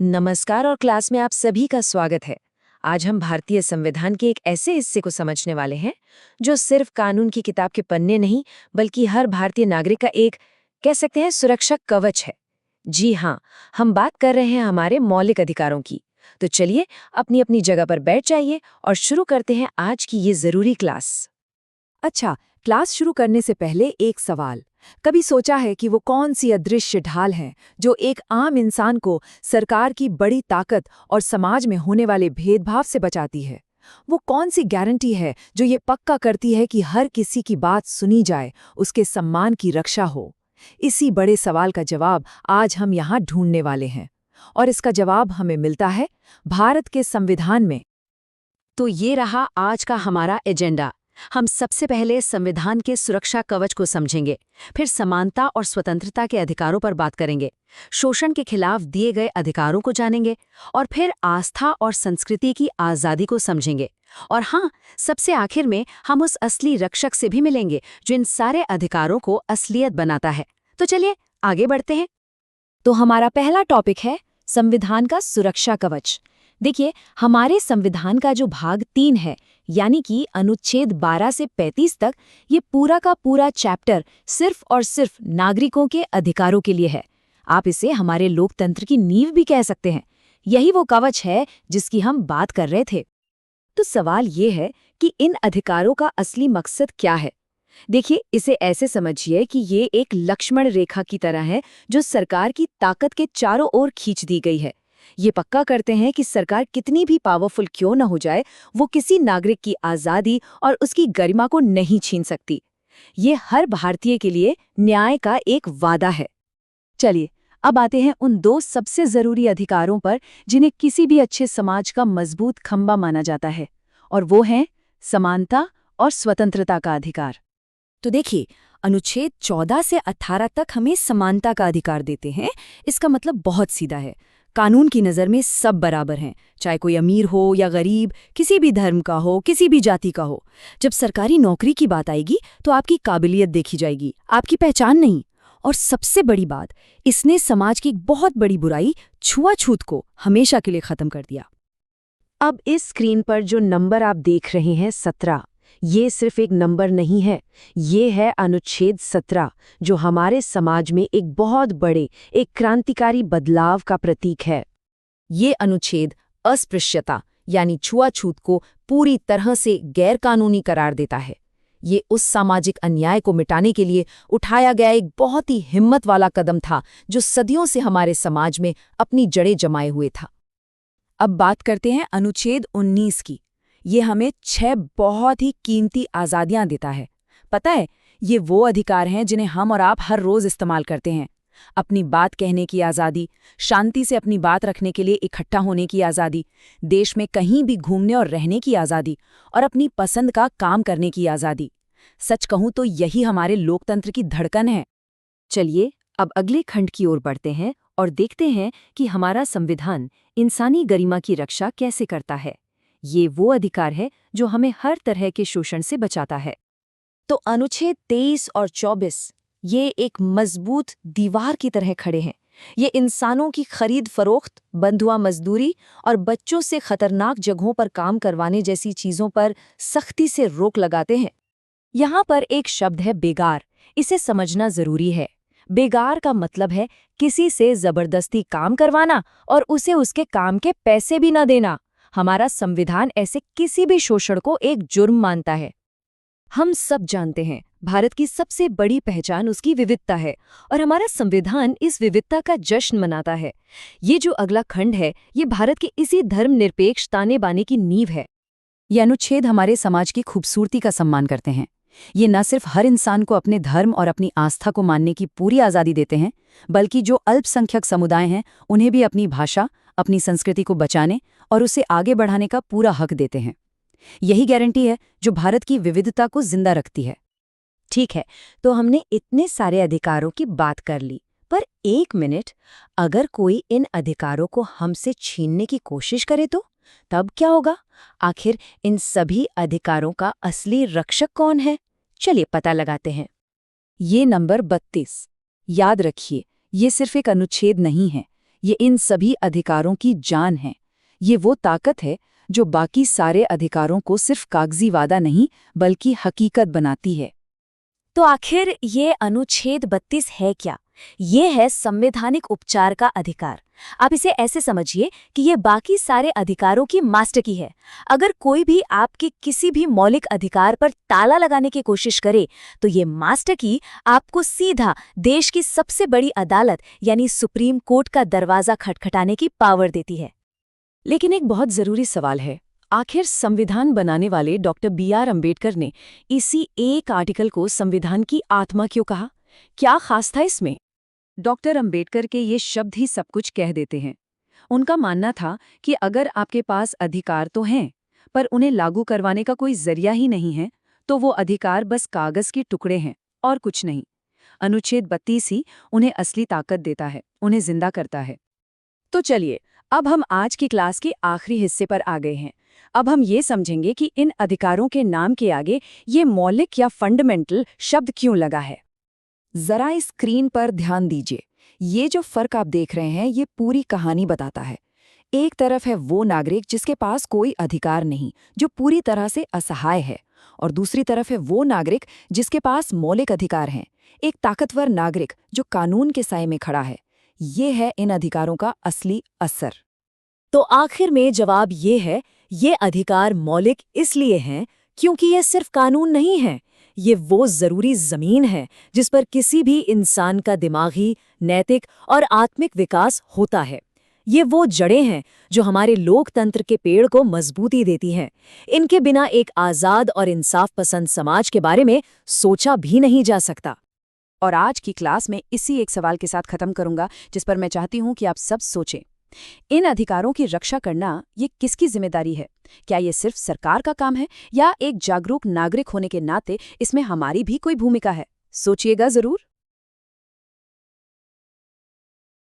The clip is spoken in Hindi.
नमस्कार और क्लास में आप सभी का स्वागत है। आज हम भारतीय संविधान के एक ऐसे हिस्से को समझने वाले हैं जो सिर्फ कानून की किताब के पन्ने नहीं बल्कि हर भारतीय नागरिक का एक कह सकते हैं सुरक्षा कवच है। जी हाँ, हम बात कर रहे हैं हमारे मौलिक अधिकारों की। तो चलिए अपनी अपनी जगह पर बैठ जाइए और शुरू करते हैं आज की ये जरूरी क्लास। अच्छा, क्लास शुरू करने से पहले एक सवाल। कभी सोचा है कि वो कौन सी अदृश्य ढाल है जो एक आम इंसान को सरकार की बड़ी ताकत और समाज में होने वाले भेदभाव से बचाती है? वो कौन सी गारंटी है जो ये पक्का करती है कि हर किसी की बात सुनी जाए, उसके सम्मान की रक्षा हो? इसी बड़े सवाल का जवाब आज हम यहाँ ढूंढने वाले हैं। और इसका जवाब हमें मिलता है भारत के संविधान में। तो ये रहा आज का हमारा एजेंडा। हम सबसे पहले संविधान के सुरक्षा कवच को समझेंगे, फिर समानता और स्वतंत्रता के अधिकारों पर बात करेंगे, शोषण के खिलाफ दिए गए अधिकारों को जानेंगे और फिर आस्था और संस्कृति की आज़ादी को समझेंगे। और हाँ, सबसे आखिर में हम उस असली रक्षक से भी मिलेंगे जो इन सारे अधिकारों को असलियत बनाता है। तो चलिए आगे बढ़ते हैं। तो हमारा पहला टॉपिक है संविधान का सुरक्षा कवच। देखिए, हमारे संविधान का जो भाग 3 है, यानी कि अनुच्छेद 12 से 35 तक, ये पूरा का पूरा चैप्टर सिर्फ और सिर्फ नागरिकों के अधिकारों के लिए है। आप इसे हमारे लोकतंत्र की नींव भी कह सकते हैं। यही वो कवच है जिसकी हम बात कर रहे थे। तो सवाल ये है कि इन अधिकारों का असली मकसद क्या है? देखिए, इसे ऐसे समझिए कि ये एक लक्ष्मण रेखा की तरह है जो सरकार की ताकत के चारों ओर खींच दी गई है। ये पक्का करते हैं कि सरकार कितनी भी पावरफुल क्यों न हो जाए, वो किसी नागरिक की आज़ादी और उसकी गरिमा को नहीं छीन सकती। ये हर भारतीय के लिए न्याय का एक वादा है। चलिए, अब आते हैं उन दो सबसे जरूरी अधिकारों पर जिन्हें किसी भी अच्छे समाज का मजबूत खंबा माना जाता है, और वो हैं समानता और स्वतंत्रता का अधिकार। तो देखिए, अनुच्छेद 14 से 18 तक हमें समानता का अधिकार देते हैं। इसका मतलब बहुत सीधा है। कानून की नज़र में सब बराबर हैं, चाहे कोई अमीर हो या गरीब, किसी भी धर्म का हो, किसी भी जाति का हो। जब सरकारी नौकरी की बात आएगी तो आपकी काबिलियत देखी जाएगी, आपकी पहचान नहीं। और सबसे बड़ी बात, इसने समाज की एक बहुत बड़ी बुराई, छुआछूत को हमेशा के लिए खत्म कर दिया। अब इस स्क्रीन पर जो नंबर आप देख रहे हैं 17, ये सिर्फ एक नंबर नहीं है, ये है अनुच्छेद 17 जो हमारे समाज में एक बहुत बड़े, एक क्रांतिकारी बदलाव का प्रतीक है। ये अनुच्छेद अस्पृश्यता यानी छुआछूत को पूरी तरह से गैरकानूनी करार देता है। ये उस सामाजिक अन्याय को मिटाने के लिए उठाया गया एक बहुत ही हिम्मत वाला कदम था जो सदियों से हमारे समाज में अपनी जड़ें जमाए हुए था। अब बात करते हैं अनुच्छेद 19 की। ये हमें 6 बहुत ही कीमती आज़ादियां देता है। पता है, ये वो अधिकार हैं जिन्हें हम और आप हर रोज़ इस्तेमाल करते हैं। अपनी बात कहने की आज़ादी, शांति से अपनी बात रखने के लिए इकट्ठा होने की आज़ादी, देश में कहीं भी घूमने और रहने की आज़ादी, और अपनी पसंद का काम करने की आज़ादी। सच कहूँ तो यही हमारे लोकतंत्र की धड़कन है। चलिए अब अगले खंड की ओर बढ़ते हैं और देखते हैं कि हमारा संविधान इंसानी गरिमा की रक्षा कैसे करता है। ये वो अधिकार है जो हमें हर तरह के शोषण से बचाता है। तो अनुच्छेद 23 और 24 ये एक मजबूत दीवार की तरह खड़े हैं। ये इंसानों की खरीद फरोख्त, बंधुआ मजदूरी और बच्चों से खतरनाक जगहों पर काम करवाने जैसी चीज़ों पर सख्ती से रोक लगाते हैं। यहाँ पर एक शब्द है बेगार, इसे समझना जरूरी है। बेगार का मतलब है किसी से जबरदस्ती काम करवाना और उसे उसके काम के पैसे भी न देना। हमारा संविधान ऐसे किसी भी शोषण को एक जुर्म मानता है। हम सब जानते हैं, भारत की सबसे बड़ी पहचान उसकी विविधता है और हमारा संविधान इस विविधता का जश्न मनाता है। ये जो अगला खंड है, ये भारत के इसी धर्मनिरपेक्ष ताने बाने की नींव है। ये अनुच्छेद हमारे समाज की खूबसूरती का सम्मान करते हैं। ये न सिर्फ हर इंसान को अपने धर्म और अपनी आस्था को मानने की पूरी आज़ादी देते हैं, बल्कि जो अल्पसंख्यक समुदाय हैं उन्हें भी अपनी भाषा, अपनी संस्कृति को बचाने और उसे आगे बढ़ाने का पूरा हक देते हैं। यही गारंटी है जो भारत की विविधता को जिंदा रखती है। ठीक है, तो हमने इतने सारे अधिकारों की बात कर ली, पर एक मिनट, अगर कोई इन अधिकारों को हमसे छीनने की कोशिश करे तो तब क्या होगा? आखिर इन सभी अधिकारों का असली रक्षक कौन है? चलिए पता लगाते हैं। ये नंबर 32, याद रखिए, ये सिर्फ एक अनुच्छेद नहीं है, ये इन सभी अधिकारों की जान है। ये वो ताकत है जो बाकी सारे अधिकारों को सिर्फ कागजी वादा नहीं बल्कि हकीकत बनाती है। तो आखिर ये अनुच्छेद 32 है क्या? ये है संवैधानिक उपचार का अधिकार। आप इसे ऐसे समझिए कि ये बाकी सारे अधिकारों की मास्टर की है। अगर कोई भी आपके किसी भी मौलिक अधिकार पर ताला लगाने की कोशिश करे, तो ये मास्टर की आपको सीधा देश की सबसे बड़ी अदालत यानी सुप्रीम कोर्ट का दरवाजा खटखटाने की पावर देती है। लेकिन एक बहुत जरूरी सवाल है, आखिर संविधान बनाने वाले डॉक्टर B.R. अम्बेडकर ने इसी एक आर्टिकल को संविधान की आत्मा क्यों कहा? क्या खास था इसमें? डॉक्टर अंबेडकर के ये शब्द ही सब कुछ कह देते हैं। उनका मानना था कि अगर आपके पास अधिकार तो हैं, पर उन्हें लागू करवाने का कोई जरिया ही नहीं है, तो वो अधिकार बस कागज के टुकड़े हैं और कुछ नहीं। अनुच्छेद 32 ही उन्हें असली ताकत देता है, उन्हें जिंदा करता है। तो चलिए, अब हम आज की क्लास के आखिरी हिस्से पर आ गए हैं। अब हम ये समझेंगे कि इन अधिकारों के नाम के आगे ये मौलिक या फंडामेंटल शब्द क्यों लगा है। जरा इस स्क्रीन पर ध्यान दीजिए। ये जो फर्क आप देख रहे हैं, ये पूरी कहानी बताता है। एक तरफ है वो नागरिक जिसके पास कोई अधिकार नहीं, जो पूरी तरह से असहाय है, और दूसरी तरफ है वो नागरिक जिसके पास मौलिक अधिकार हैं, एक ताकतवर नागरिक जो कानून के साए में खड़ा है। ये है इन अधिकारों का असली असर। तो आखिर में जवाब ये है, ये अधिकार मौलिक इसलिए हैं क्योंकि ये सिर्फ कानून नहीं है, ये वो जरूरी जमीन है जिस पर किसी भी इंसान का दिमागी, नैतिक और आत्मिक विकास होता है। ये वो जड़ें हैं जो हमारे लोकतंत्र के पेड़ को मजबूती देती हैं। इनके बिना एक आज़ाद और इंसाफ पसंद समाज के बारे में सोचा भी नहीं जा सकता। और आज की क्लास में इसी एक सवाल के साथ खत्म करूंगा, जिस पर मैं चाहती हूं कि आप सब सोचें। इन अधिकारों की रक्षा करना ये किसकी जिम्मेदारी है? क्या ये सिर्फ सरकार का काम है, या एक जागरूक नागरिक होने के नाते इसमें हमारी भी कोई भूमिका है? सोचिएगा जरूर।